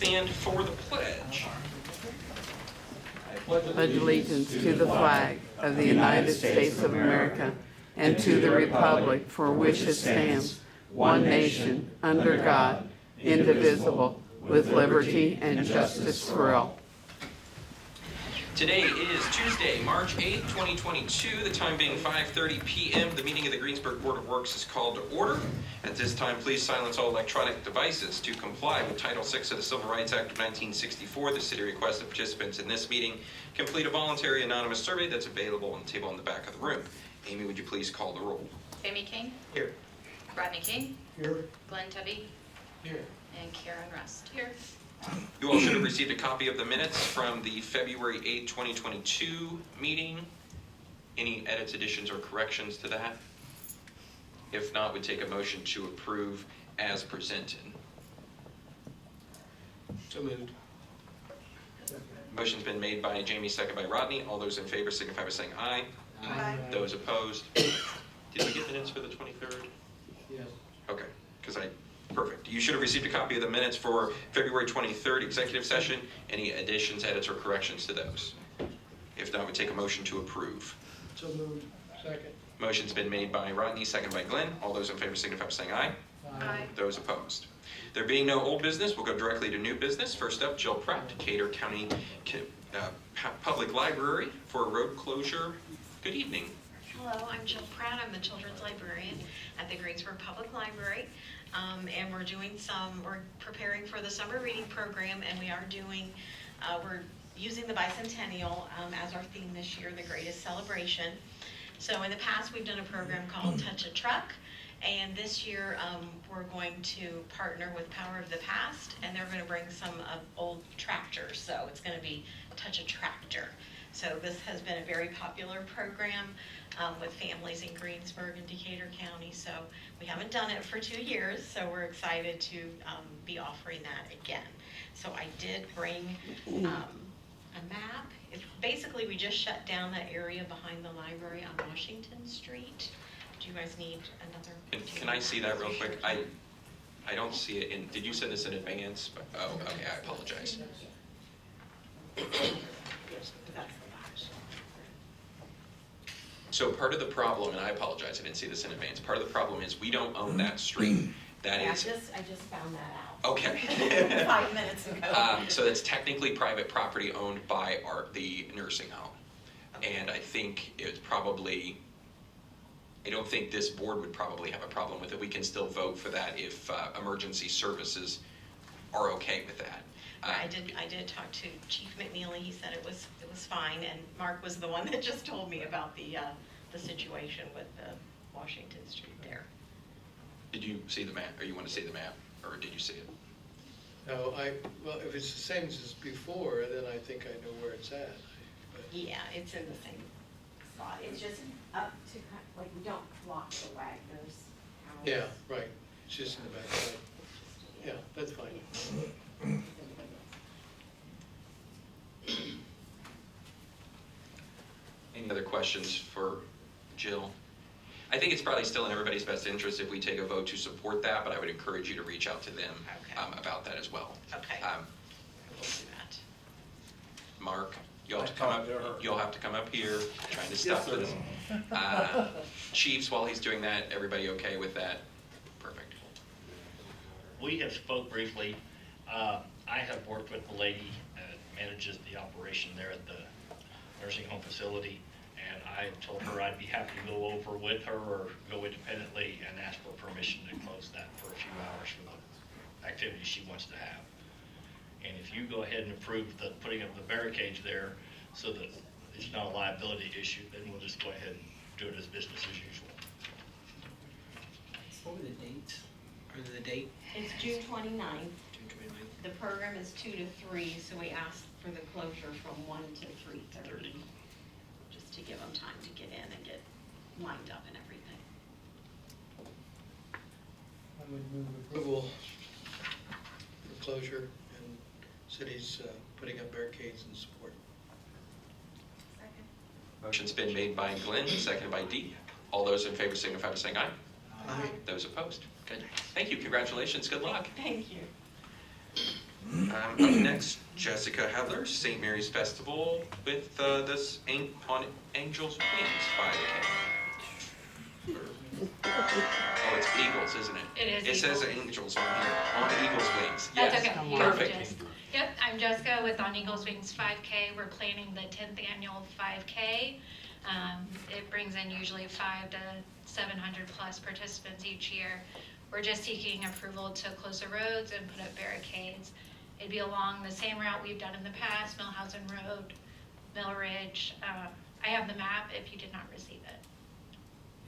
stand for the pledge. Pledge allegiance to the flag of the United States of America and to the republic for which it stands, one nation, under God, indivisible, with liberty and justice for all. Today is Tuesday, March 8th, 2022, the time being 5:30 p.m. The meeting of the Greensburg Board of Works is called to order. At this time, please silence all electronic devices to comply with Title VI of the Civil Rights Act of 1964. The city requests that participants in this meeting complete a voluntary anonymous survey that's available on the table in the back of the room. Amy, would you please call the roll? Amy King. Here. Rodney King. Here. Glenn Tubby. Here. And Karen Rust. Here. You all should have received a copy of the minutes from the February 8th, 2022 meeting. Any edits, additions, or corrections to that? If not, we'd take a motion to approve as presented. So moved. Motion's been made by Jamie, second by Rodney. All those in favor signify by saying aye. Aye. Those opposed? Did we get minutes for the 23rd? Yes. Okay, perfect. You should have received a copy of the minutes for February 23rd executive session. Any additions, edits, or corrections to those? If not, we take a motion to approve. So moved. Second. Motion's been made by Rodney, second by Glenn. All those in favor signify by saying aye. Aye. Those opposed? There being no old business, we'll go directly to new business. First up, Jill Pratt, Decatur County Public Library for a road closure. Good evening. Hello, I'm Jill Pratt. I'm the children's librarian at the Greensburg Public Library. And we're preparing for the summer reading program, and we're using the bicentennial as our theme this year, the greatest celebration. So in the past, we've done a program called Touch a Truck, and this year we're going to partner with Power of the Past, and they're going to bring some old tractors, so it's going to be Touch a Tractor. So this has been a very popular program with families in Greensburg and Decatur County. So we haven't done it for 2 years, so we're excited to be offering that again. So I did bring a map. Basically, we just shut down that area behind the library on Washington Street. Do you guys need another? Can I see that real quick? I don't see it. Did you send this in advance? Oh, okay, I apologize. So part of the problem, and I apologize, I didn't see this in advance. Part of the problem is we don't own that street. I just found that out. Okay. 5 minutes ago. So that's technically private property owned by the nursing home. Okay. And I think it's probably, I don't think this board would probably have a problem with it. We can still vote for that if emergency services are okay with that. I did talk to Chief McNeely. He said it was fine, and Mark was the one that just told me about the situation with the Washington Street there. Did you see the map, or you want to see the map, or did you see it? No, well, if it's the same as before, then I think I know where it's at. Yeah, it's in the same spot. It's just up to, like, we don't block the Wagner's house. Yeah, right. It's just in the back side. Yeah, that's fine. Any other questions for Jill? I think it's probably still in everybody's best interest if we take a vote to support that, but I would encourage you to reach out to them about that as well. Okay. We'll do that. Mark, you'll have to come up. You'll have to come up here. Trying to stop this. Chiefs, while he's doing that, everybody okay with that? Perfect. We have spoke briefly. I have worked with the lady that manages the operation there at the nursing home facility, and I told her I'd be happy to go over with her or go independently and ask for permission to close that for a few hours for the activities she wants to have. And if you go ahead and approve the putting up the barricades there so that it's not a liability issue, then we'll just go ahead and do it as business as usual. What were the dates? Or the date? It's June 29th. June 29th. The program is 2 to 3, so we asked for the closure from 1 to 3:30, just to give them time to get in and get lined up and everything. I would move approval for closure and cities putting up barricades in support. Second. Motion's been made by Glenn, seconded by Dee. All those in favor signify by saying aye. Aye. Those opposed? Good. Thank you. Congratulations. Good luck. Thank you. Up next, Jessica Hedler, St. Mary's Festival with this on Angel's Wings 5K. Oh, it's Eagles, isn't it? It is It says Eagles. Angels on here, on Eagles Wings. That's Yes. okay. Come You on. got the Perfect. gist. Yep, I'm Jessica with On Eagles Wings 5K. We're planning the 10th annual 5K. It brings in usually 500 to 700 plus participants each year. We're just seeking approval to close the roads and put up barricades. It'd be along the same route we've done in the past, Millhausen Road, Mill Ridge. I have the map if you did not receive it.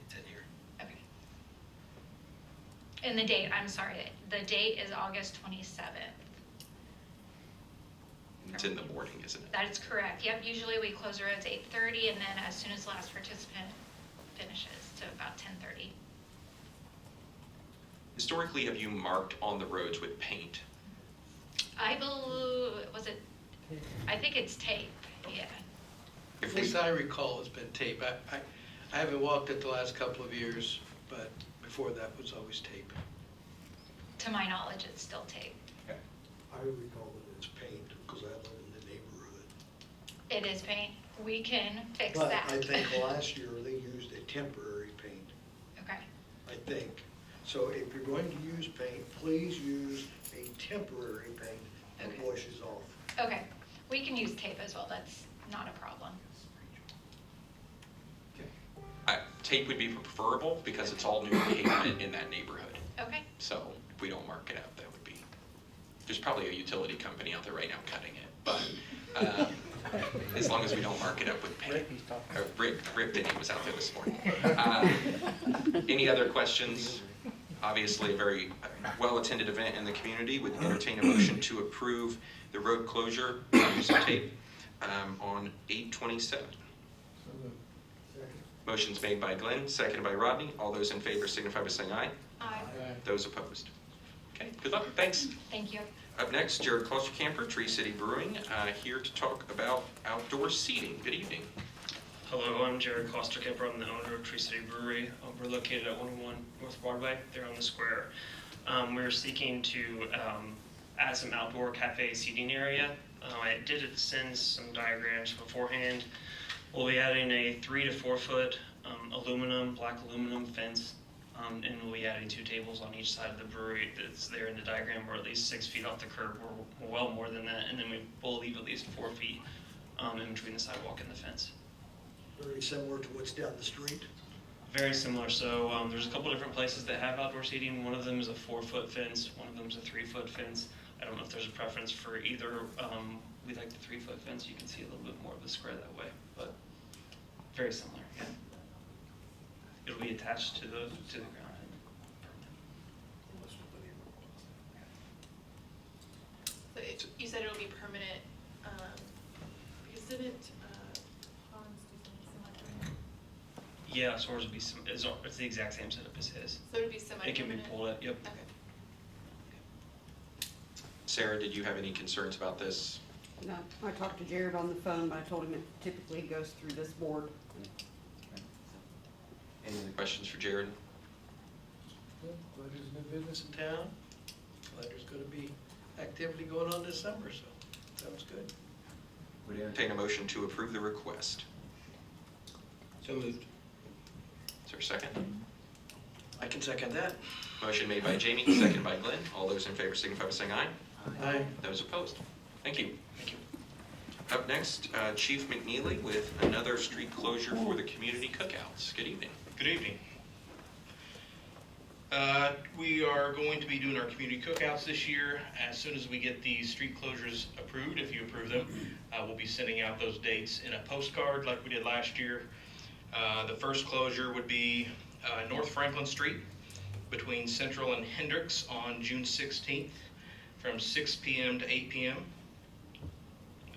It's in here. Okay. And the date, I'm sorry, the date is August 27th. It's in the morning, isn't it? That is correct. Yep, usually we close the roads 8:30 and then as soon as the last participant finishes, so about 10:30. Historically, have you marked on the roads with paint? I believe, I think it's tape, yeah. If At we, least I recall it's been tape. I haven't walked it the last couple of years, but before that was always tape. To my knowledge, it's still tape. I recall that it's paint, because I live in the neighborhood. It is paint. We can fix But that. I think last year they used a temporary paint, Okay, I think. So if you're going to use paint, please use a temporary paint that Okay. washes off. okay. We can use tape as well. That's not a problem. tape would be preferable because it's all new pavement in that neighborhood. Okay, So if we don't mark it out, that would be, there's probably a utility company out there right now cutting it, but as long as we don't mark it up with paint. Rick Denny was out there this morning. Any other questions? Obviously, a very well-attended event in the community. Would entertain a motion to approve the road closure using tape on 8/27. Motion's made by Glenn, seconded by Rodney. All those in favor signify by saying aye. aye. Those opposed. Okay, good luck, thanks. Thank you. Up next, Jared Klostercamper, Tree City Brewing, here to talk about outdoor seating. Good evening. Hello, I'm Jared Klosterkemper. I'm the owner of Tree City Brewery. We're located at 101 North Broadway, there on the square. We're seeking to add some outdoor cafe seating area. I did send some diagrams beforehand. We'll be adding a 3 to 4 foot black aluminum fence, and we'll be adding 2 tables on each side of the brewery that's there in the diagram. We're at least 6 feet off the curb. We're well more than that, and then we'll leave at least 4 feet in between the sidewalk and the fence. Very similar to what's down the street. Very similar. So there's a couple different places that have outdoor seating. One of them is a 4-foot fence. One of them is a 3-foot fence. I don't know if there's a preference for either. We like the 3-foot fence. You can see a little bit more of the square that way, but very similar. Yeah. It'll be attached to the ground. So you said it'll be permanent, because didn't, Hans do something similar to it? Yeah, so ours will be it's the exact same setup as his. So it'll be semi-permanent? It can be pulled up. Yep. Okay. Sarah, did you have any concerns about this? No, I talked to Jared on the phone, but I told him it typically goes through this board. Any other questions for Jared? Glad there's new business in town. Glad there's gonna be activity going on this summer, so sounds good. Would entertain a motion to approve the request. So moved. Is there a second? I can second that. Motion made by Jamie, seconded by Glenn. All those in favor signify by saying aye. Aye. Those opposed? Thank you. Thank you. Up next, Chief McNeely with another street closure for the community cookouts. Good evening. Good evening. We are going to be doing our community cookouts this year. As soon as we get these street closures approved, if you approve them, we'll be sending out those dates in a postcard like we did last year. The first closure would be North Franklin Street between Central and Hendricks on June 16th from 6 p.m. to 8 p.m.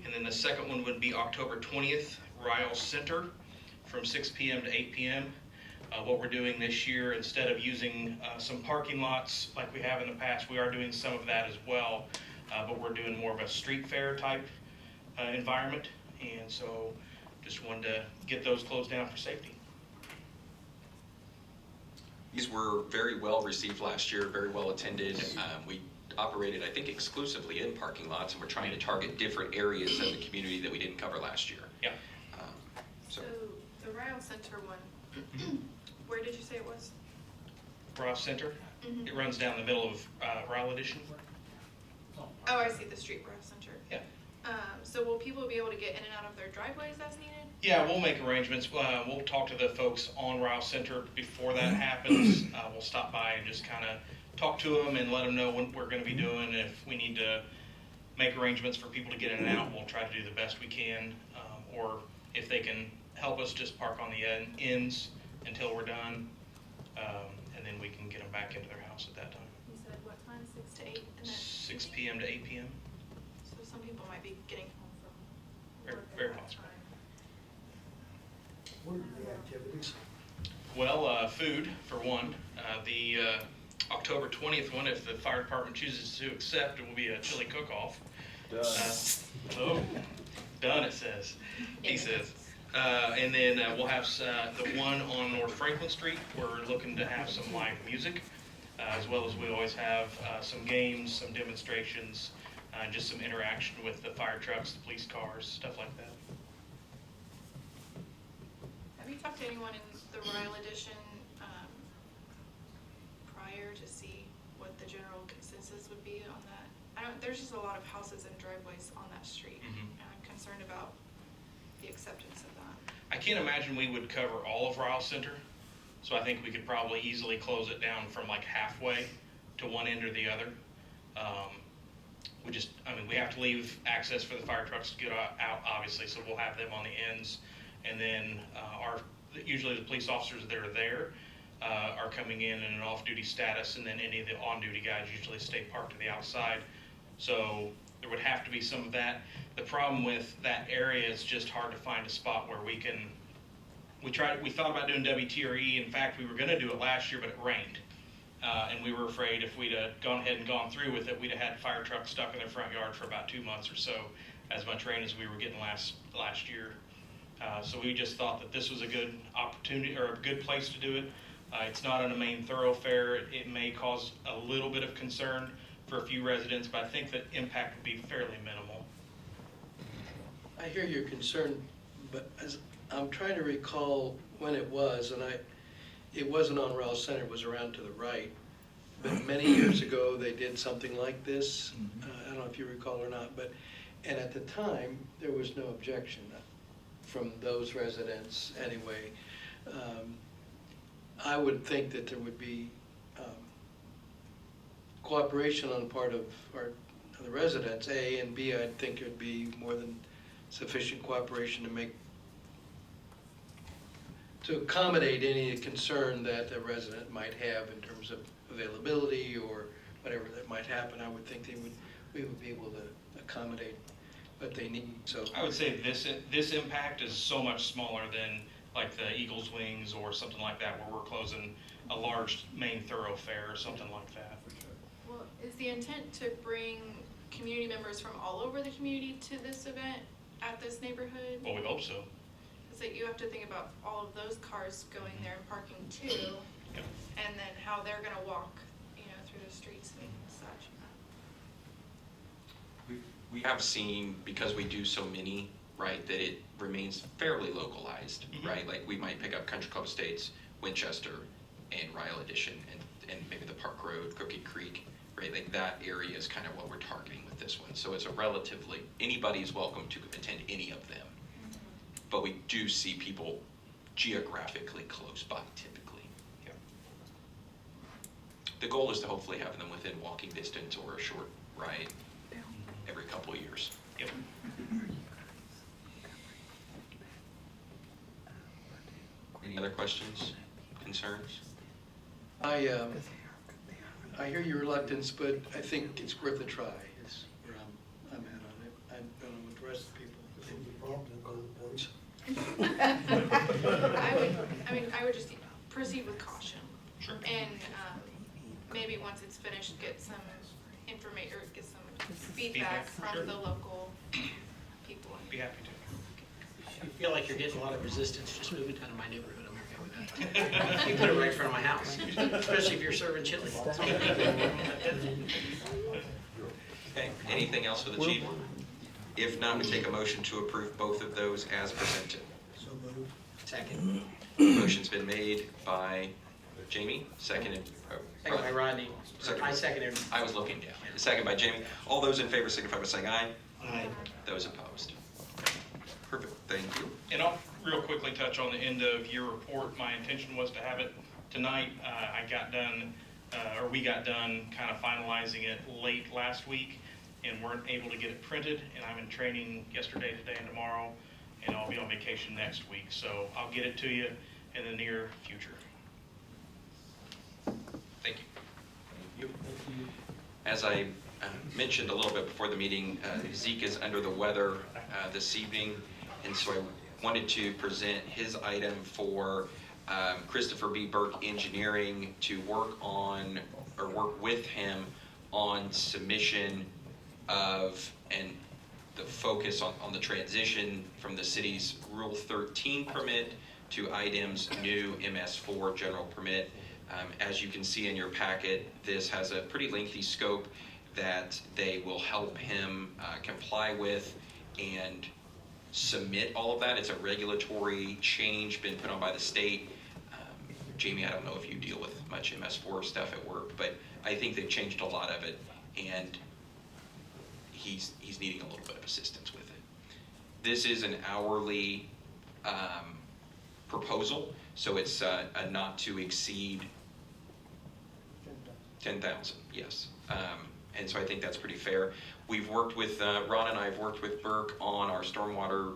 And then the second one would be October 20th, Ryle Center from 6 p.m. to 8 p.m. What we're doing this year, instead of using some parking lots like we have in the past, we are doing some of that as well, but we're doing more of a street fair type environment, and so just wanted to get those closed down for safety. These were very well received last year, very well attended. We operated, I think, exclusively in parking lots, and we're trying to target different areas of the community that we didn't cover last year. Yeah. So the Ryle Center one, where did you say it was? Ross Center. Mhm. It runs down the middle of Ryle Edition. Oh, I see, the street Ryle Center. Yeah. So will people be able to get in and out of their driveways as needed? Yeah, we'll make arrangements. We'll talk to the folks on Ryle Center before that happens. We'll stop by and just kind of talk to them and let them know what we're going to be doing. If we need to make arrangements for people to get in and out, we'll try to do the best we can. Or if they can help us, just park on the ends until we're done, and then we can get them back into their house at that time. You said what time, 6 to 8? And then 6 p.m. to 8 p.m. So some people might be getting home from work at Very that possible. time. What are the activities? Well, food, for one. The October 20th one, if the fire department chooses to accept, it will be a chili cook-off. Oh, done, it says. He says. And then we'll have the one on North Franklin Street. We're looking to have some live music, as well as we always have some games, some demonstrations, just some interaction with the fire trucks, the police cars, stuff like that. Have you talked to anyone in the Ryle Edition prior to see what the general consensus would be on that? There's just a lot of houses and driveways on that street, and I'm concerned about the acceptance of that. I can't imagine we would cover all of Ryle Center, so I think we could probably easily close it down from like halfway to one end or the other. We have to leave access for the fire trucks to get out, obviously, so we'll have them on the ends. And then usually the police officers that are there are coming in an off-duty status, and then any of the on-duty guys usually stay parked to the outside. So there would have to be some of that. The problem with that area is just hard to find a spot where we can. We thought about doing WTRE. In fact, we were going to do it last year, but it rained. And we were afraid if we'd have gone ahead and gone through with it, we'd have had fire trucks stuck in their front yard for about 2 months or so, as much rain as we were getting last year. So we just thought that this was a good opportunity or a good place to do it. It's not on a main thoroughfare. It may cause a little bit of concern for a few residents, but I think that impact would be fairly minimal. I hear your concern, but as I'm trying to recall when it was, and it wasn't on Rouse Center, it was around to the right. But many years ago, they did something like this. I don't know if you recall or not, and at the time, there was no objection from those residents anyway. I would think that there would be cooperation on the part of the residents, A, and B, I think there'd be more than sufficient cooperation to accommodate any concern that the resident might have in terms of availability or whatever that might happen. I would think we would be able to accommodate what they need. So I would say this impact is so much smaller than like the Eagles Wings or something like that, where we're closing a large main thoroughfare or something like that. Well, is the intent to bring community members from all over the community to this event at this neighborhood? Well, we hope so. So you have to think about all of those cars going there and parking too, Yep. and then how they're gonna walk, through the streets and such. We have seen, because we do so many, right, that it remains fairly localized, right? Like we might pick up Country Club Estates, Winchester, and Ryle Edition, and maybe the Park Road, Crooked Creek, right? Like that area is kind of what we're targeting with this one. So it's anybody's welcome to attend any of them. But we do see people geographically close by typically. Yeah. The goal is to hopefully have them within walking distance or a short ride every couple of years. Yep. Any other questions, concerns? I hear your reluctance, but I think it's worth a try, is where I'm at on it. I don't know what the rest of the people think. I would just proceed with caution. Sure. And maybe once it's finished, get some information, or get some feedback from sure. the local people. Be happy to. If you feel like you're getting a lot of resistance, just move it out of my neighborhood. I'm okay with You put it right in front of my house, especially if you're serving chili. Okay, anything else for the chief? If not, we take a motion to approve both of those as presented. So moved. Second. Motion's been made by Jamie, seconded. Second by Rodney. Second. I seconded. I was looking down. Second by Jamie. All those in favor signify by saying aye. Aye. Those opposed. Perfect, thank you. And I'll real quickly touch on the end of year report. My intention was to have it tonight. We got done kind of finalizing it late last week and weren't able to get it printed. And I'm in training yesterday, today, and tomorrow, and I'll be on vacation next week. So I'll get it to you in the near future. Thank you. As I mentioned a little bit before the meeting, Zeke is under the weather this evening, and so I wanted to present his item for Christopher B. Burke Engineering to work with him on submission of and the focus on the transition from the city's Rule 13 permit to IDEM's new MS4 general permit. As you can see in your packet, this has a pretty lengthy scope that they will help him comply with and submit all of that. It's a regulatory change been put on by the state. Jamie, I don't know if you deal with much MS4 stuff at work, but I think they've changed a lot of it, and he's needing a little bit of assistance with it. This is an hourly proposal, so it's a not to exceed 10,000, yes. And so I think that's pretty fair. We've worked with, Ron and I have worked with Burke on our stormwater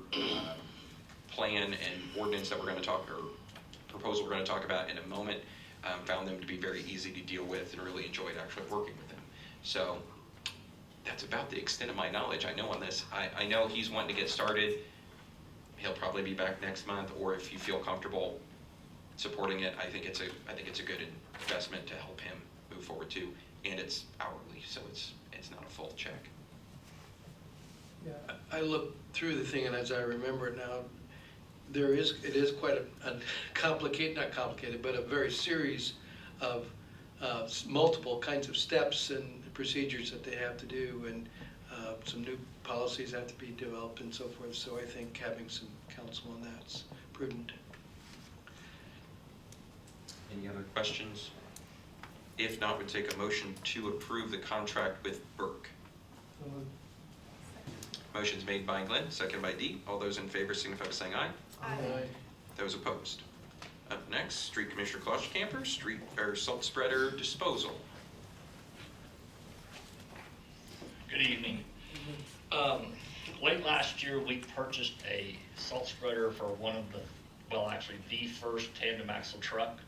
plan and ordinance that we're gonna talk, or proposal we're gonna talk about in a moment. Found them to be very easy to deal with and really enjoyed actually working with them. So that's about the extent of my knowledge I know on this. I know he's wanting to get started. He'll probably be back next month, or if you feel comfortable supporting it, I think it's a good investment to help him move forward too. And it's hourly, so it's not a full check. Yeah, I looked through the thing, and as I remember it now, it is quite a complicated, not complicated, but a very series of multiple kinds of steps and procedures that they have to do, and some new policies have to be developed and so forth. So I think having some counsel on that's prudent. Any other questions? If not, we'd take a motion to approve the contract with Burke. Motion's made by Glenn, second by Dee. All those in favor signify by saying aye. Aye. Those opposed. Up next, Street Commissioner Klostercamper, salt spreader disposal. Good evening. Late last year, we purchased a salt spreader for one of the first tandem axle truck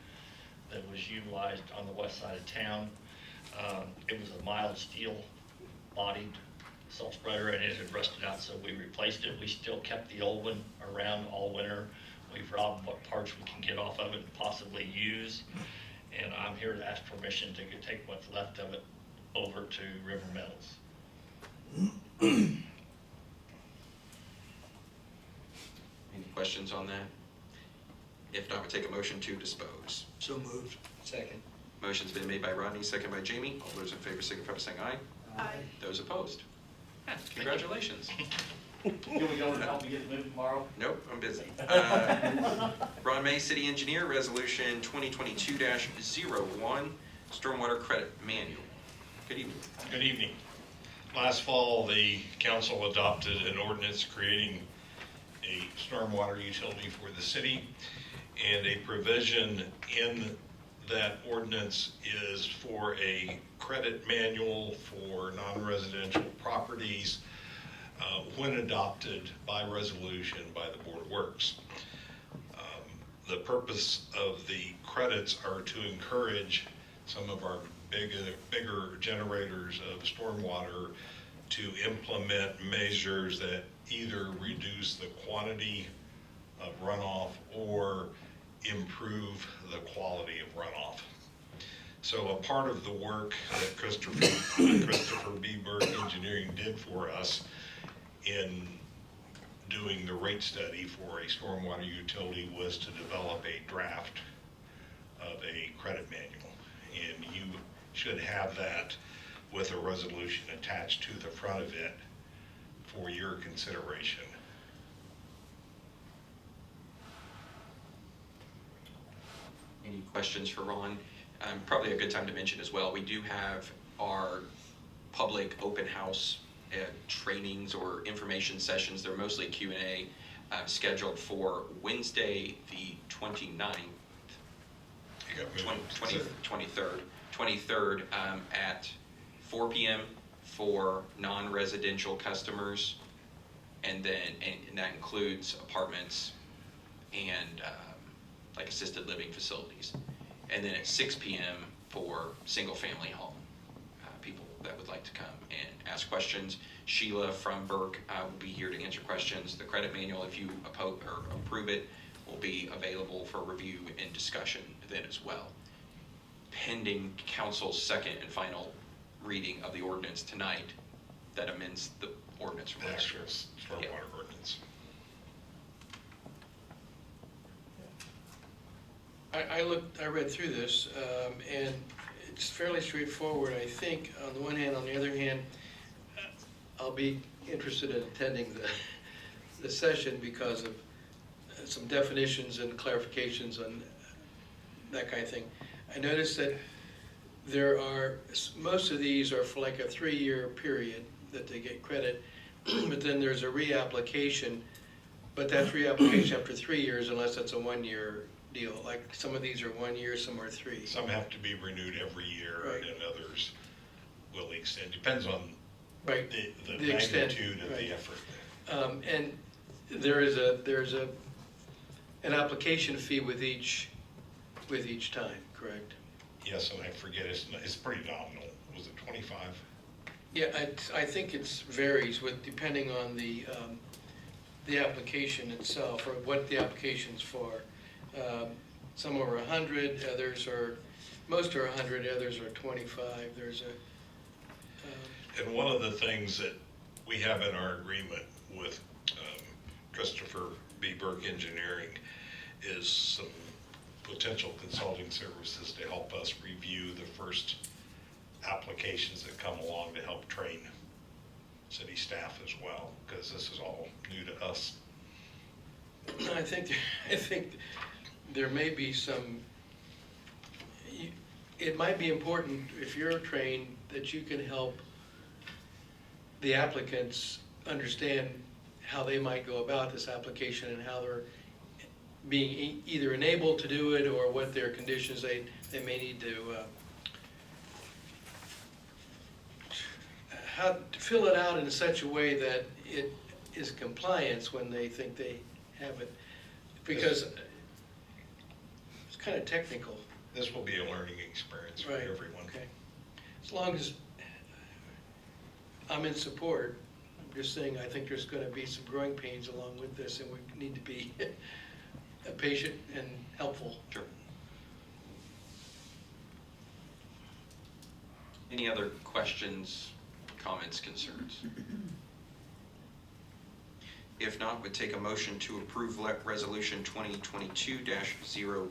that was utilized on the west side of town. It was a mild steel bodied salt spreader, and it had rusted out, so we replaced it. We still kept the old one around all winter. We've robbed what parts we can get off of it and possibly use, and I'm here to ask permission to take what's left of it over to River Metals. Any questions on that? If not, we'll take a motion to dispose. So moved. Second. Motion's been made by Rodney, second by Jamie. All those in favor signify by saying aye. Aye. Those opposed? Congratulations. Can we go and help me get moved tomorrow? Nope, I'm busy. Ron May, City Engineer, Resolution 2022-01, Stormwater Credit Manual. Good evening. Good evening. Last fall, the council adopted an ordinance creating a stormwater utility for the city, and a provision in that ordinance is for a credit manual for non-residential properties when adopted by resolution by the Board of Works. The purpose of the credits are to encourage some of our bigger generators of stormwater to implement measures that either reduce the quantity of runoff or improve the quality of runoff. So a part of the work that Christopher B. Burke Engineering did for us in doing the rate study for a stormwater utility was to develop a draft of a credit manual. And you should have that with a resolution attached to the front of it for your consideration. Any questions for Ron? Probably a good time to mention as well, we do have our public open house trainings or information sessions. They're mostly Q&A scheduled for Wednesday, the 29th, 23rd at 4 p.m. for non-residential customers, and that includes apartments and like assisted living facilities, and then at 6 p.m. for single-family home people that would like to come and ask questions. Sheila from Burke will be here to answer questions. The credit manual, if you approve it, will be available for review and discussion then as well. Pending council's second and final reading of the ordinance tonight that amends the ordinance from last year. Stormwater ordinance. I read through this, and it's fairly straightforward, I think, on the one hand. On the other hand, I'll be interested in attending the session because of some definitions and clarifications on that kind of thing. I noticed that most of these are for like a 3-year period that they get credit, but then there's a reapplication, but that's reapplication after 3 years unless it's a 1-year deal. Like some of these are 1 year, some are 3. Some have to be renewed every year, Right. and others will extend. Depends on Right. the The extent, magnitude of right. the effort. And there's an application fee with each time, correct? Yes, and I forget, it's pretty nominal. Was it 25? Yeah, I think it varies depending on the application itself, or what the application's for. Some are 100, most are 100, others are 25. And one of the things that we have in our agreement with Christopher B. Burke Engineering is some potential consulting services to help us review the first applications that come along to help train city staff as well, because this is all new to us. I think there may be some, it might be important if you're trained that you can help the applicants understand how they might go about this application and how they're being either enabled to do it or what their conditions they may need to how to fill it out in such a way that it is compliance when they think they have it, because it's kind of technical. This will be a learning experience for Right. everyone. Okay. As long as I'm in support, I'm just saying I think there's going to be some growing pains along with this, and we need to be patient and helpful. Sure. Any other questions, comments, concerns? If not, would take a motion to approve resolution 2022-01.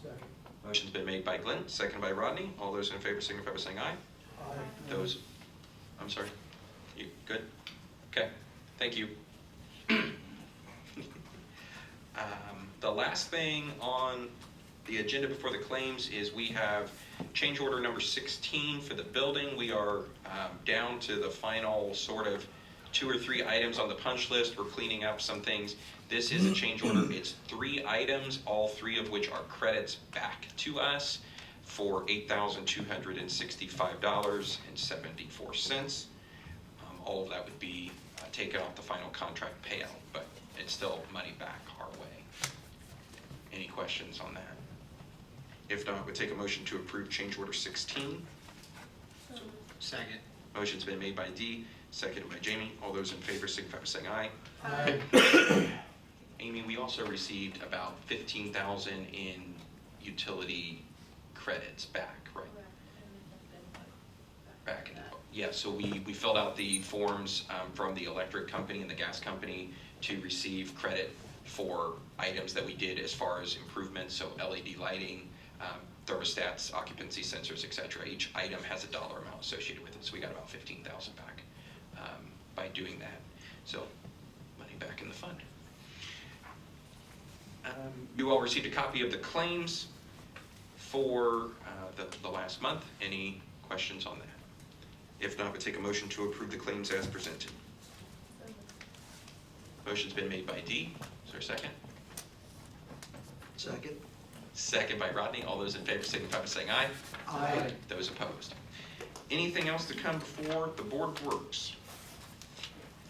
Second. Motion's been made by Glenn, seconded by Rodney. All those in favor signify by saying aye. Aye. Those, I'm sorry, you good? Okay, thank you. The last thing on the agenda before the claims is we have change order number 16 for the building. We are down to the final sort of 2 or 3 items on the punch list. We're cleaning up some things. This is a change order. It's 3 items, all 3 of which are credits back to us for $8,265.74. All of that would be taken off the final contract payout, but it's still money back our way. Any questions on that? If not, we'll take a motion to approve change order 16. Second. Motion's been made by Dee, seconded by Jamie. All those in favor signify by saying aye. Aye. Amy, we also received about 15,000 in utility credits back, right? Back. Yeah, so we filled out the forms from the electric company and the gas company to receive credit for items that we did as far as improvements, so LED lighting, thermostats, occupancy sensors, et cetera. Each item has a dollar amount associated with it, so we got about 15,000 back by doing that. So money back in the fund. You all received a copy of the claims for the last month. Any questions on that? If not, we'll take a motion to approve the claims as presented. Motion's been made by Dee. Is there a second? Second. Second by Rodney. All those in favor signify by saying aye. Aye. Those opposed. Anything else to come before the Board of Works?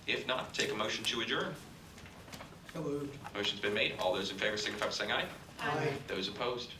If not, take a motion to adjourn. So moved. Motion's been made. All those in favor signify by saying aye. Aye. Those opposed.